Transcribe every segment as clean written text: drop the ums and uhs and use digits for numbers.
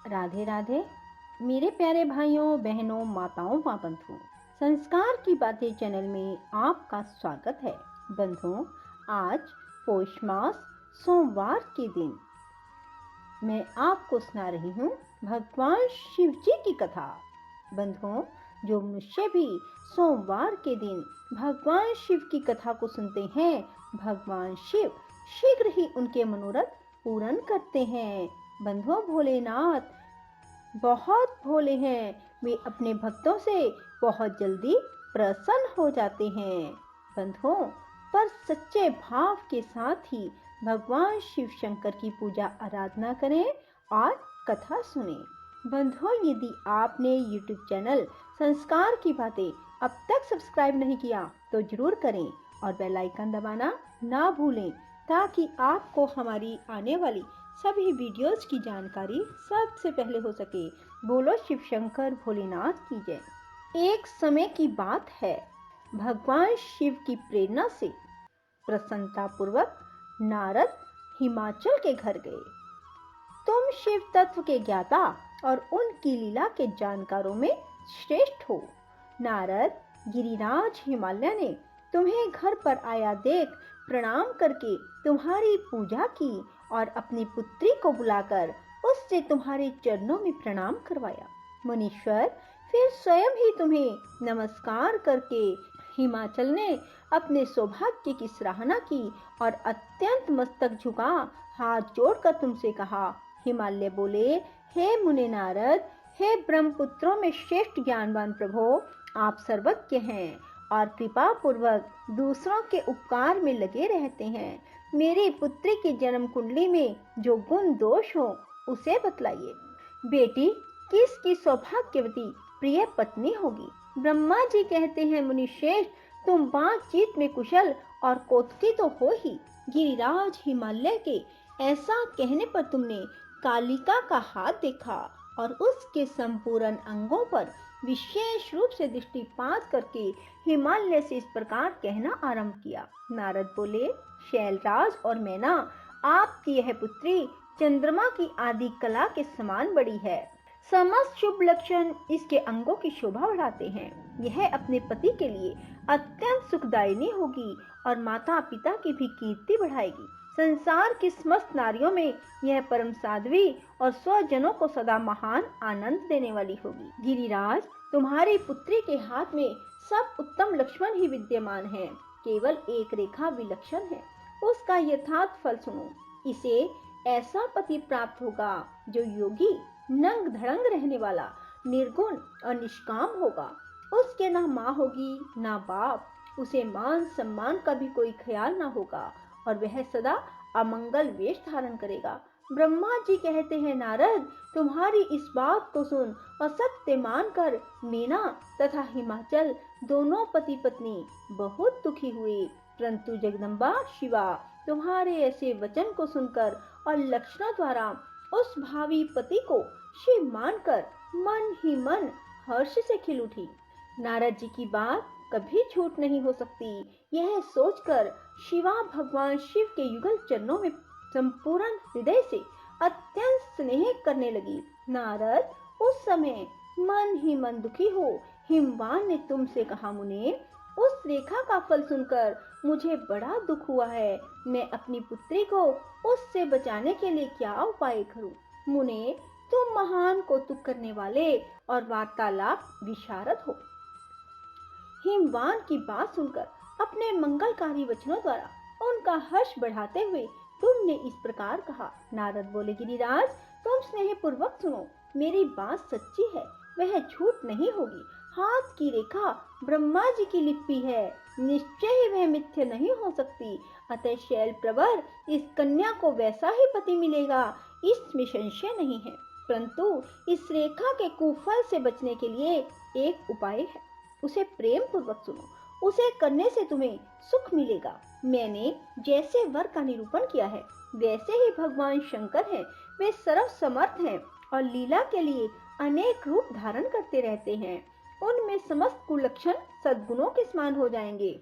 राधे राधे मेरे प्यारे भाइयों बहनों माताओं व बंधुओं, संस्कार की बातें चैनल में आपका स्वागत है। बंधुओं, आज पौष मास सोमवार के दिन मैं आपको सुना रही हूँ भगवान शिव जी की कथा। बंधुओं, जो मनुष्य भी सोमवार के दिन भगवान शिव की कथा को सुनते हैं, भगवान शिव शीघ्र ही उनके मनोरथ पूर्ण करते हैं। बंधुओं, भोलेनाथ बहुत भोले हैं, वे अपने भक्तों से बहुत जल्दी प्रसन्न हो जाते हैं। बंधुओं, पर सच्चे भाव के साथ ही भगवान शिव शंकर की पूजा आराधना करें और कथा सुने। बंधुओं, यदि आपने YouTube चैनल संस्कार की बातें अब तक सब्सक्राइब नहीं किया तो जरूर करें और बेल आइकन दबाना ना भूलें, ताकि आपको हमारी आने वाली सभी वीडियोस की जानकारी सबसे पहले हो सके। बोलो शिव शंकर भोलेनाथ की जय। एक समय की बात है, भगवान शिव की प्रेरणा से प्रसन्नता पूर्वक नारद हिमाचल के घर गए। तुम शिव तत्व के ज्ञाता और उनकी लीला के जानकारों में श्रेष्ठ हो। नारद, गिरिराज हिमालय ने तुम्हें घर पर आया देख प्रणाम करके तुम्हारी पूजा की और अपनी पुत्री को बुलाकर उससे तुम्हारे चरणों में प्रणाम करवाया। मुनीश्वर फिर स्वयं ही तुम्हें नमस्कार करके हिमाचल ने अपने सौभाग्य की सराहना की और अत्यंत मस्तक झुका हाथ जोड़कर तुमसे कहा। हिमालय बोले, हे मुने नारद, हे ब्रह्मपुत्रों में श्रेष्ठ ज्ञानवान प्रभो, आप सर्वज्ञ हैं और कृपा पूर्वक दूसरों के उपकार में लगे रहते हैं। मेरी पुत्री की जन्म कुंडली में जो गुण दोष हो उसे बतलाइए। बेटी किसकी सौभाग्यवती प्रिय पत्नी होगी? ब्रह्मा जी कहते हैं, मुनिश्रेष्ठ, तुम बातचीत में कुशल और कौतुकी तो हो ही। गिरिराज हिमालय के ऐसा कहने पर तुमने कालिका का हाथ देखा और उसके संपूर्ण अंगों पर विशेष रूप से दृष्टिपात करके हिमालय से इस प्रकार कहना आरंभ किया। नारद बोले, शैलराज और मैना, आपकी यह पुत्री चंद्रमा की आदि कला के समान बड़ी है। समस्त शुभ लक्षण इसके अंगों की शोभा बढ़ाते हैं। यह अपने पति के लिए अत्यंत सुखदायिनी होगी और माता पिता की भी कीर्ति बढ़ाएगी। संसार की समस्त नारियों में यह परम साध्वी और स्वजनों को सदा महान आनंद देने वाली होगी। गिरिराज, तुम्हारी पुत्री के हाथ में सब उत्तम लक्ष्मण ही विद्यमान है, केवल एक रेखा विलक्षण है। उसका यथार्थ फल सुनो। इसे ऐसा पति प्राप्त होगा जो योगी, नंग धड़ंग रहने वाला, निर्गुण और निष्काम होगा। उसके ना माँ होगी ना बाप, उसे मान सम्मान का भी कोई ख्याल ना होगा और वह सदा अमंगल वेश धारण करेगा। ब्रह्मा जी कहते हैं, नारद, तुम्हारी इस बात को सुन और सत्य मानकर मीना तथा हिमाचल दोनों पति पत्नी बहुत दुखी हुए। परंतु जगदम्बा शिवा तुम्हारे ऐसे वचन को सुनकर और लक्षणों द्वारा उस भावी पति को शिव मानकर मन ही मन हर्ष से खिल उठी। नारद जी की बात कभी झूठ नहीं हो सकती, यह सोचकर शिवा भगवान शिव के युगल चरणों में संपूर्ण हृदय से अत्यंत स्नेह करने लगी। नारद उस समय मन ही मन दुखी हो हिमवान ने तुमसे कहा, मुने, उस रेखा का फल सुनकर मुझे बड़ा दुख हुआ है। मैं अपनी पुत्री को उससे बचाने के लिए क्या उपाय करूं? मुने, तुम महान कौतुक करने वाले और वार्तालाप विशारद हो। हिमवान की बात सुनकर अपने मंगलकारी वचनों द्वारा उनका हर्ष बढ़ाते हुए तुमने इस प्रकार कहा। नारद बोले, गिरिराज, तुम स्नेह पूर्वक सुनो। मेरी बात सच्ची है, वह झूठ नहीं होगी। हाथ की रेखा ब्रह्मा जी की लिपि है, निश्चय ही वह मिथ्या नहीं हो सकती। अतः शैल प्रवर इस कन्या को वैसा ही पति मिलेगा, इसमें संशय नहीं है। परंतु इस रेखा के कुफल से बचने के लिए एक उपाय है, उसे प्रेम पूर्वक सुनो। उसे करने से तुम्हें सुख मिलेगा। मैंने जैसे वर का निरूपण किया है वैसे ही भगवान शंकर हैं। वे सर्व समर्थ हैं और लीला के लिए अनेक रूप धारण करते रहते हैं। उनमें समस्त कुलक्षण सद्गुणों के समान हो जाएंगे।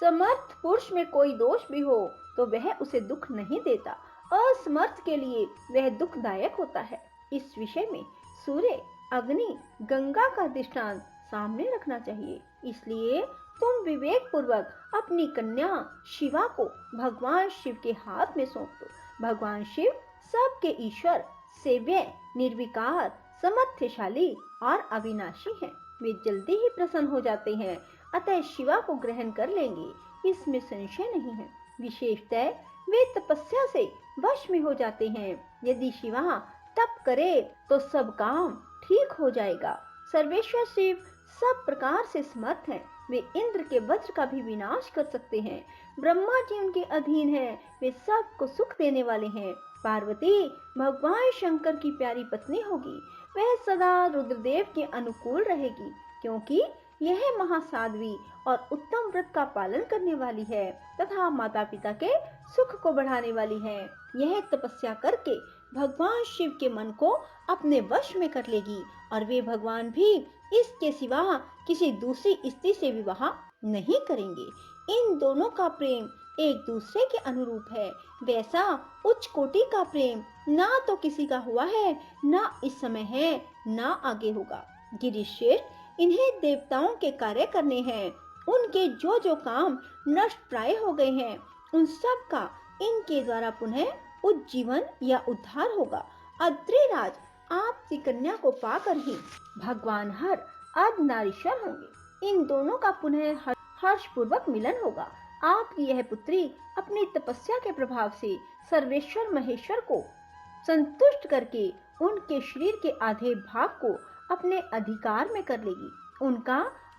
समर्थ पुरुष में कोई दोष भी हो तो वह उसे दुख नहीं देता, असमर्थ के लिए वह दुखदायक होता है। इस विषय में सूर्य, अग्नि, गंगा का दृष्टांत सामने रखना चाहिए। इसलिए तुम विवेक पूर्वक अपनी कन्या शिवा को भगवान शिव के हाथ में सौंप दो। भगवान शिव सबके ईश्वर, सेव्य, निर्विकार, समर्थशाली और अविनाशी हैं। वे जल्दी ही प्रसन्न हो जाते हैं, अतः शिवा को ग्रहण कर लेंगे, इसमें संशय नहीं है। विशेषतः वे तपस्या से वश में हो जाते हैं। यदि शिवा तप करे तो सब काम ठीक हो जाएगा। सर्वेश्वर शिव सब प्रकार से समर्थ हैं। वे इंद्र के वज्र का भी विनाश कर सकते हैं। ब्रह्मा जी उनके अधीन हैं। वे सबको सुख देने वाले हैं। पार्वती भगवान शंकर की प्यारी पत्नी होगी। वह सदा रुद्रदेव के अनुकूल रहेगी, क्योंकि यह महासाध्वी और उत्तम व्रत का पालन करने वाली है तथा माता पिता के सुख को बढ़ाने वाली है। यह तपस्या करके भगवान शिव के मन को अपने वश में कर लेगी और वे भगवान भी इसके सिवा किसी दूसरी स्त्री से विवाह नहीं करेंगे। इन दोनों का प्रेम एक दूसरे के अनुरूप है। वैसा उच्च कोटि का प्रेम ना तो किसी का हुआ है, ना इस समय है, ना आगे होगा। गिरिश्रेष्ठ, इन्हें देवताओं के कार्य करने हैं। उनके जो जो काम नष्ट प्राय हो गए हैं, उन सब का इनके द्वारा पुनः उज्जीवन या उद्धार होगा। अद्रिराज, आपकी कन्या को पाकर ही भगवान हर अर्धनारीश्वर होंगे। इन दोनों का पुनः हर्ष पूर्वक मिलन होगा। आपकी यह पुत्री अपनी तपस्या के प्रभाव से सर्वेश्वर महेश्वर को संतुष्ट करके उनके शरीर के आधे भाग को अपने अधिकार में कर लेगी, उनका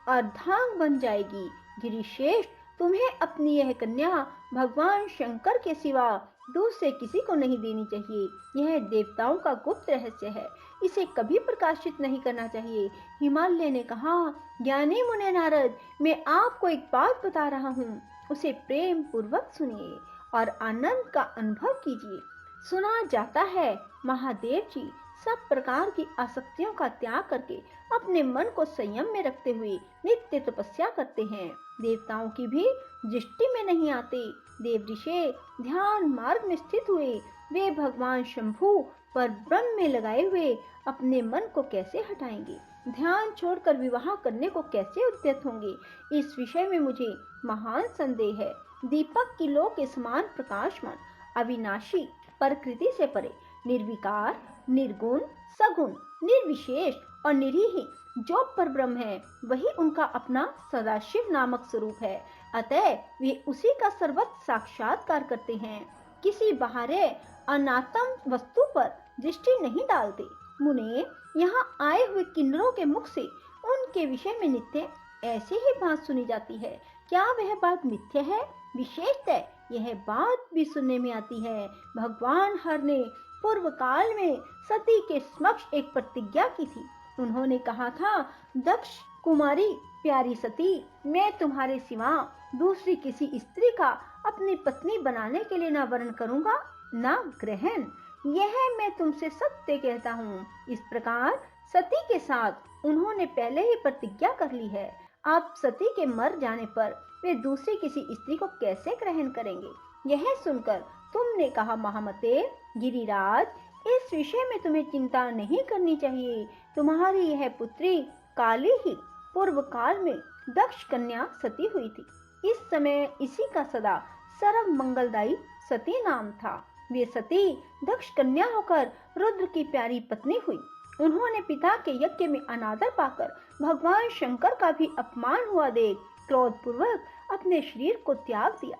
अर्धांग बन जाएगी। गिरिश्रेष्ठ, तुम्हें अपनी यह कन्या भगवान शंकर के सिवा दूसरे किसी को नहीं देनी चाहिए। यह देवताओं का गुप्त रहस्य है, इसे कभी प्रकाशित नहीं करना चाहिए। हिमालय ने कहा, ज्ञानी मुने नारद, मैं आपको एक बात बता रहा हूँ, उसे प्रेम पूर्वक सुनिए और आनंद का अनुभव कीजिए। सुना जाता है महादेव जी सब प्रकार की आसक्तियों का त्याग करके अपने मन को संयम में रखते हुए नित्य तपस्या करते हैं। देवताओं की भी दृष्टि में नहीं आते। देव ऋषि ध्यान मार्ग में स्थित हुए वे भगवान शंभु पर ब्रह्म में लगाए हुए अपने मन को कैसे हटाएंगे? ध्यान छोड़कर विवाह करने को कैसे उद्यत होंगे? इस विषय में मुझे महान संदेह है। दीपक की लो के समान प्रकाशमान, अविनाशी, प्रकृति से परे, निर्विकार, निर्गुण, सगुण, निर्विशेष और निरीह जो परब्रह्म है, वही उनका अपना सदाशिव नामक स्वरूप है। अतः वे उसी का सर्वत्र साक्षात्कार करते हैं, किसी बाहरी अनात्म वस्तु पर दृष्टि नहीं डालते। मुने, यहाँ आए हुए किन्नरों के मुख से उनके विषय में नित्य ऐसे ही बात सुनी जाती है। क्या वह बात मिथ्या है? विशेषतः यह बात भी सुनने में आती है, भगवान हर ने पूर्व काल में सती के समक्ष एक प्रतिज्ञा की थी। उन्होंने कहा था, दक्ष कुमारी प्यारी सती, मैं तुम्हारे सिवा दूसरी किसी स्त्री का अपनी पत्नी बनाने के लिए न वर्ण करूंगा न ग्रहण। यह मैं तुमसे सत्य कहता हूँ। इस प्रकार सती के साथ उन्होंने पहले ही प्रतिज्ञा कर ली है। अब सती के मर जाने पर वे दूसरी किसी स्त्री को कैसे ग्रहण करेंगे? यह सुनकर तुमने कहा, महामते गिरिराज, इस विषय में तुम्हें चिंता नहीं करनी चाहिए। तुम्हारी यह पुत्री काली ही पूर्व काल में दक्ष कन्या सती हुई थी। इस समय इसी का सदा सर्व मंगलदायी सती नाम था। वे सती दक्ष कन्या होकर रुद्र की प्यारी पत्नी हुई। उन्होंने पिता के यज्ञ में अनादर पाकर भगवान शंकर का भी अपमान हुआ देख क्रोध पूर्वक अपने शरीर को त्याग दिया।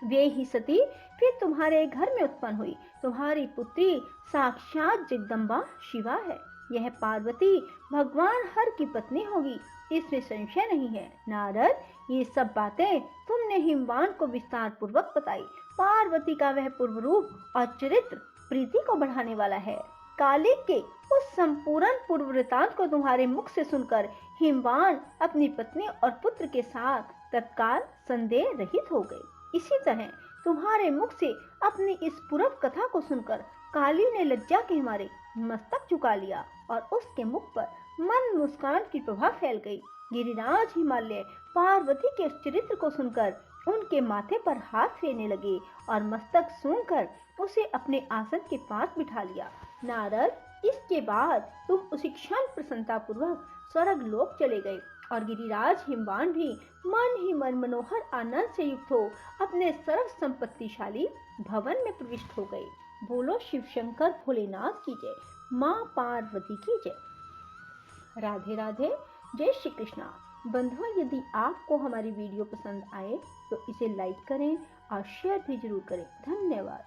वे ही सती फिर तुम्हारे घर में उत्पन्न हुई। तुम्हारी पुत्री साक्षात जगदम्बा शिवा है। यह पार्वती भगवान हर की पत्नी होगी, इसमें संशय नहीं है। नारद, ये सब बातें तुमने हिमवान को विस्तार पूर्वक बताई। पार्वती का वह पूर्व रूप और चरित्र प्रीति को बढ़ाने वाला है। काली के उस संपूर्ण पूर्व वृतांत को तुम्हारे मुख से सुनकर हिमवान अपनी पत्नी और पुत्र के साथ तत्काल संदेह रहित हो गए। इसी तरह तुम्हारे मुख से अपनी इस पूर्व कथा को सुनकर काली ने लज्जा के मारे मस्तक झुका लिया और उसके मुख पर मन मुस्कान की प्रभा फैल गई। गिरिराज हिमालय पार्वती के उस चरित्र को सुनकर उनके माथे पर हाथ फेरने लगे और मस्तक सूंघकर उसे अपने आसन के पास बिठा लिया। नारद, इसके बाद तुम उसी क्षण प्रसन्नता पूर्वक स्वर्ग लोक चले गए और गिरिराज हिमवान भी मन ही मन मनोहर आनंद से युक्त हो अपने सर्व संपत्तिशाली भवन में प्रविष्ट हो गए। बोलो शिव शंकर भोलेनाथ की जय, माँ पार्वती की जय। राधे राधे, जय श्री कृष्णा। बंधुओं, यदि आपको हमारी वीडियो पसंद आए तो इसे लाइक करें और शेयर भी जरूर करें। धन्यवाद।